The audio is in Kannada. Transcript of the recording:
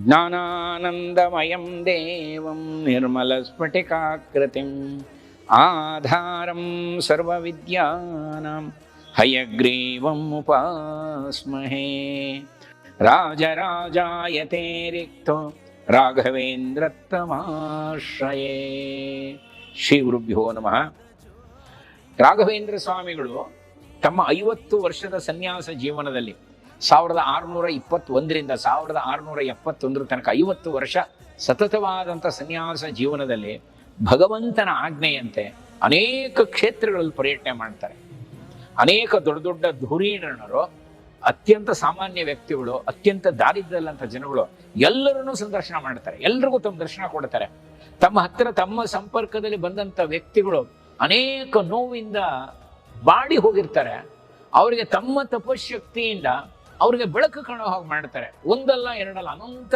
ಜ್ಞಾನಾನಂದಮಯಂ ದೇವಂ ನಿರ್ಮಲಸ್ಫಟಿಕಾಕೃತಿಂ ಆಧಾರಂ ಸರ್ವವಿದ್ಯಾನಾಂ ಹಯಗ್ರೀವಂ ಉಪಾಸ್ಮಹೇ. ರಾಜರಾಜಾಯತೆ ರಿಕ್ತೋ ರಾಘವೇಂದ್ರತ್ತಮಾಶ್ರಯೇ. ಶ್ರೀ ಗುರುಭ್ಯೋ ನಮಃ. ರಾಘವೇಂದ್ರ ಸ್ವಾಮಿಗಳು ತಮ್ಮ 50 ವರ್ಷದ ಸನ್ಯಾಸ ಜೀವನದಲ್ಲಿ 1621ರಿಂದ 1671 ತನಕ 50 ವರ್ಷ ಸತತವಾದಂಥ ಸನ್ಯಾಸ ಜೀವನದಲ್ಲಿ ಭಗವಂತನ ಆಜ್ಞೆಯಂತೆ ಅನೇಕ ಕ್ಷೇತ್ರಗಳಲ್ಲಿ ಪರ್ಯಟನೆ ಮಾಡ್ತಾರೆ. ಅನೇಕ ದೊಡ್ಡ ದೊಡ್ಡ ಧುರೀಣರು, ಅತ್ಯಂತ ಸಾಮಾನ್ಯ ವ್ಯಕ್ತಿಗಳು, ಅತ್ಯಂತ ದಾರಿದ್ರ್ಯದಂಥ ಜನಗಳು ಎಲ್ಲರನ್ನೂ ಸಂದರ್ಶನ ಮಾಡ್ತಾರೆ. ಎಲ್ರಿಗೂ ತಮ್ಮ ದರ್ಶನ ಕೊಡ್ತಾರೆ. ತಮ್ಮ ಹತ್ತಿರ ತಮ್ಮ ಸಂಪರ್ಕದಲ್ಲಿ ಬಂದಂಥ ವ್ಯಕ್ತಿಗಳು ಅನೇಕ ನೋವಿಂದ ಬಾಡಿ ಹೋಗಿರ್ತಾರೆ. ಅವರಿಗೆ ತಮ್ಮ ತಪಶಕ್ತಿಯಿಂದ ಅವರಿಗೆ ಬೆಳಕು ಕಾಣೋ ಹಾಗೆ ಮಾಡ್ತಾರೆ. ಒಂದಲ್ಲ ಎರಡಲ್ಲ ಅನಂತ